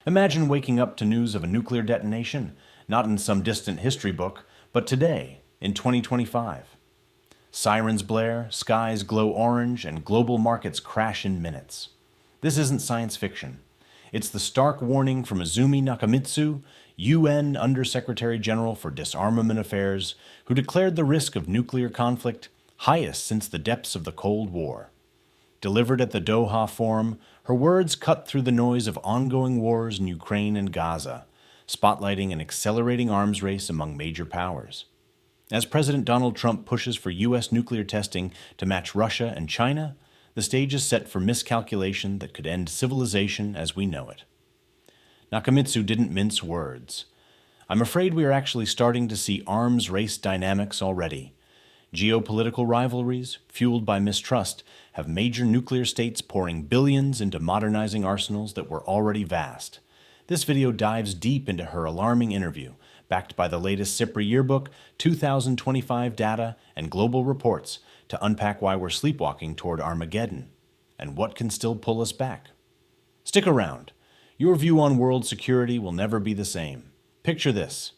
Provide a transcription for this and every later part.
Imagine waking up to news of a nuclear detonation, not in some distant history book, but today, in 2025. Sirens blare, skies glow orange, and global markets crash in minutes. This isn't science fiction. It's the stark warning from Izumi Nakamitsu, UN Undersecretary General for Disarmament Affairs, who declared the risk of nuclear conflict highest since the depths of the Cold War. Delivered at the Doha Forum, her words cut through the noise of ongoing wars in Ukraine and Gaza, spotlighting an accelerating arms race among major powers. As President Donald Trump pushes for U.S. nuclear testing to match Russia and China, the stage is set for miscalculation that could end civilization as we know it. Nakamitsu didn't mince words. I'm afraid we are actually starting to see arms race dynamics already. Geopolitical rivalries, fueled by mistrust, have major nuclear states pouring billions into modernizing arsenals that were already vast. This video dives deep into her alarming interview, backed by the latest SIPRI yearbook, 2025 data, and global reports, to unpack why we're sleepwalking toward Armageddon, and what can still pull us back. Stick around. Your view on world security will never be the same. Picture this.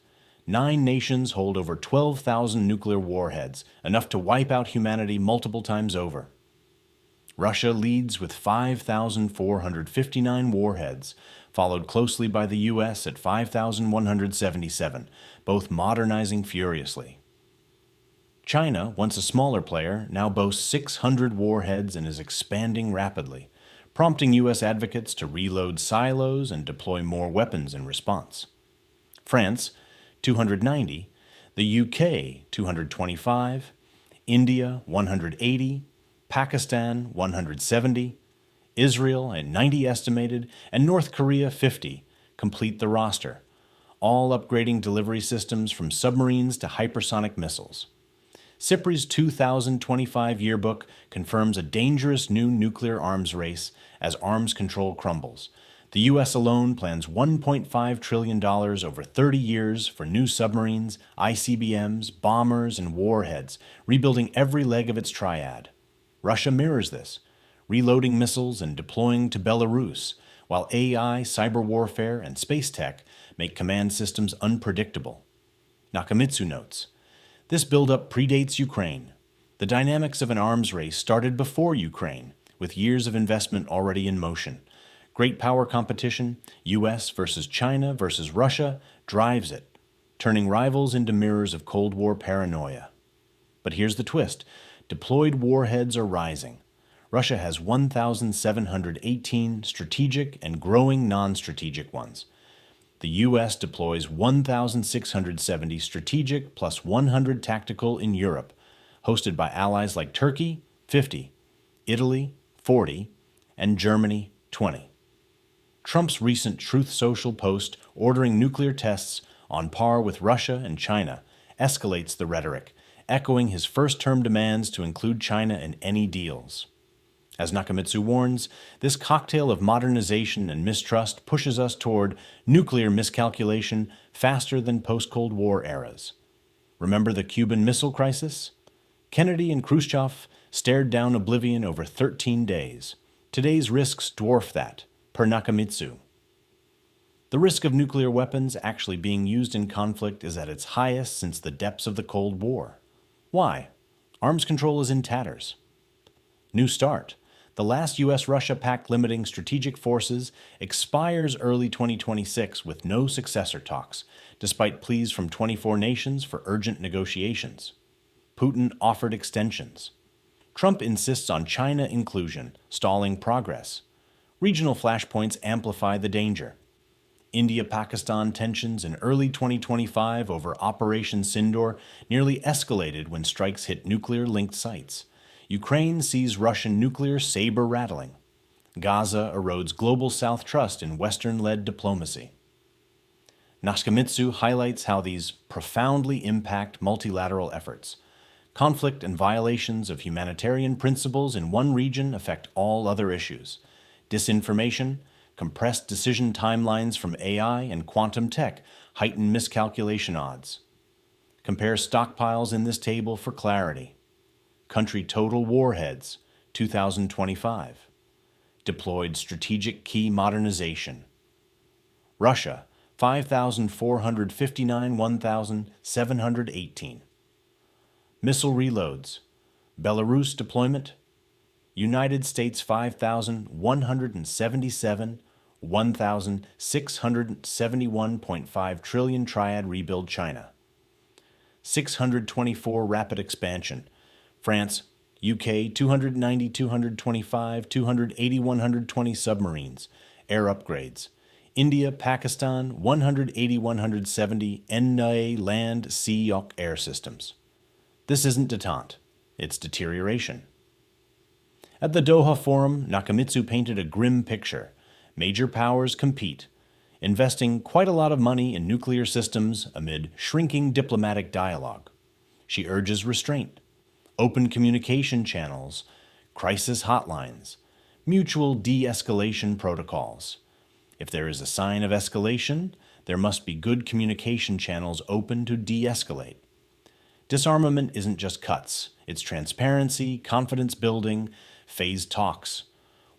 9 nations hold over 12,000 nuclear warheads, enough to wipe out humanity multiple times over. Russia leads with 5,459 warheads, followed closely by the U.S. at 5,177, both modernizing furiously. China, once a smaller player, now boasts 600 warheads and is expanding rapidly, prompting U.S. advocates to reload silos and deploy more weapons in response. France, 290, the UK, 225, India, 180, Pakistan, 170, Israel, at 90 estimated, and North Korea, 50, complete the roster, all upgrading delivery systems from submarines to hypersonic missiles. SIPRI's 2025 yearbook confirms a dangerous new nuclear arms race as arms control crumbles. The U.S. alone plans $1.5 trillion over 30 years for new submarines, ICBMs, bombers, and warheads, rebuilding every leg of its triad. Russia mirrors this, reloading missiles and deploying to Belarus, while AI, cyber warfare, and space tech make command systems unpredictable. Nakamitsu notes, this buildup predates Ukraine. The dynamics of an arms race started before Ukraine, with years of investment already in motion. Great power competition, U.S. versus China versus Russia, drives it, turning rivals into mirrors of Cold War paranoia. But here's the twist. Deployed warheads are rising. Russia has 1,718 strategic and growing non-strategic ones. The U.S. deploys 1,670 strategic plus 100 tactical in Europe, hosted by allies like Turkey, 50, Italy, 40, and Germany, 20. Trump's recent Truth Social post ordering nuclear tests on par with Russia and China escalates the rhetoric, echoing his first-term demands to include China in any deals. As Nakamitsu warns, this cocktail of modernization and mistrust pushes us toward nuclear miscalculation faster than post-Cold War eras. Remember the Cuban Missile Crisis? Kennedy and Khrushchev stared down oblivion over 13 days. Today's risks dwarf that, per Nakamitsu. The risk of nuclear weapons actually being used in conflict is at its highest since the depths of the Cold War. Why? Arms control is in tatters. New START. The last U.S.-Russia pact limiting strategic forces expires early 2026 with no successor talks, despite pleas from 24 nations for urgent negotiations. Putin offered extensions. Trump insists on China inclusion, stalling progress. Regional flashpoints amplify the danger. India-Pakistan tensions in early 2025 over Operation Sindoor nearly escalated when strikes hit nuclear-linked sites. Ukraine sees Russian nuclear saber rattling. Gaza erodes global South trust in Western-led diplomacy. Nakamitsu highlights how these profoundly impact multilateral efforts. Conflict and violations of humanitarian principles in one region affect all other issues. Disinformation, compressed decision timelines from AI and quantum tech heighten miscalculation odds. Compare stockpiles in this table for clarity. Country total warheads, 2025. Deployed strategic key modernization. Russia, 5,459, 1,718. Missile reloads. Belarus deployment. United States 5,177, 1,671.5 trillion triad rebuild China. 624 rapid expansion. France, UK 290, 225, 280, 120 submarines, air upgrades. India, Pakistan 180, 170 NA land, sea, air systems. This isn't detente, it's deterioration. At the Doha Forum, Nakamitsu painted a grim picture. Major powers compete, investing quite a lot of money in nuclear systems amid shrinking diplomatic dialogue. She urges restraint, open communication channels, crisis hotlines, mutual de-escalation protocols. If there is a sign of escalation, there must be good communication channels open to de-escalate. Disarmament isn't just cuts, it's transparency, confidence building, phased talks.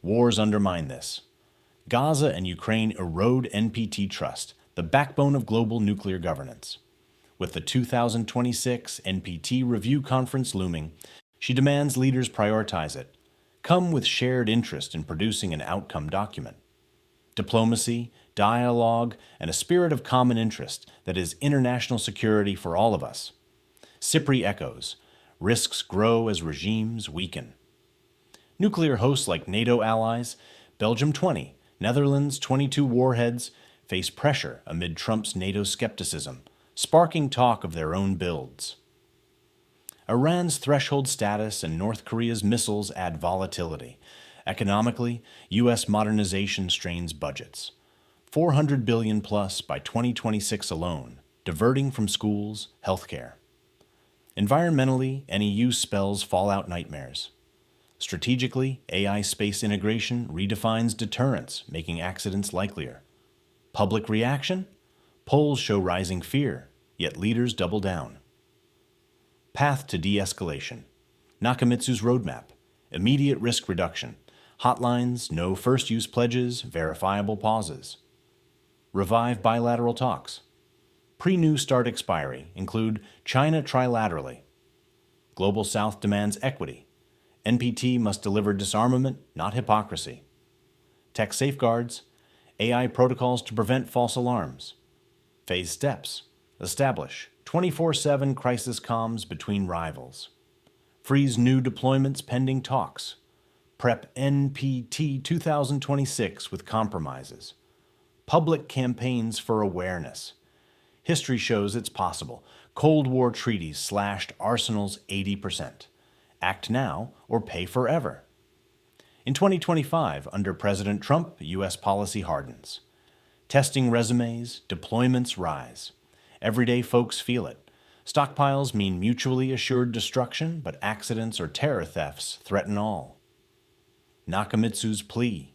Wars undermine this. Gaza and Ukraine erode NPT trust, the backbone of global nuclear governance. With the 2026 NPT Review Conference looming, she demands leaders prioritize it. Come with shared interest in producing an outcome document. Diplomacy, dialogue, and a spirit of common interest that is international security for all of us. CIPRI echoes. Risks grow as regimes weaken. Nuclear hosts like NATO allies, Belgium 20, Netherlands 22 warheads, face pressure amid Trump's NATO skepticism, sparking talk of their own builds. Iran's threshold status and North Korea's missiles add volatility. Economically, U.S. modernization strains budgets. $400 billion plus by 2026 alone, diverting from schools, healthcare. Environmentally, any use spells fallout nightmares. Strategically, AI space integration redefines deterrence, making accidents likelier. Public reaction? Polls show rising fear, yet leaders double down. Path to de-escalation. Nakamitsu's roadmap. Immediate risk reduction. Hotlines, no first-use pledges, verifiable pauses. Revive bilateral talks. Pre-New START expiry include China trilaterally. Global South demands equity. NPT must deliver disarmament, not hypocrisy. Tech safeguards. AI protocols to prevent false alarms. Phase steps. Establish 24/7 crisis comms between rivals. Freeze new deployments pending talks. Prep NPT 2026 with compromises. Public campaigns for awareness. History shows it's possible. Cold War treaties slashed arsenals 80%. Act now or pay forever. In 2025, under President Trump, U.S. policy hardens. Testing resumes, deployments rise. Everyday folks feel it. Stockpiles mean mutually assured destruction, but accidents or terror thefts threaten all. Nakamitsu's plea.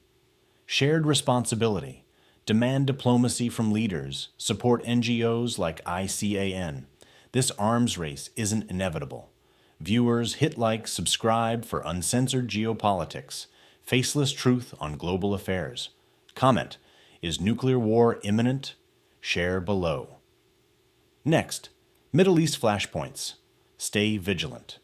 Shared responsibility. Demand diplomacy from leaders. Support NGOs like ICAN. This arms race isn't inevitable. Viewers hit like, subscribe for uncensored geopolitics. Faceless truth on global affairs. Comment. Is nuclear war imminent? Share below. Next, Middle East flashpoints. Stay vigilant.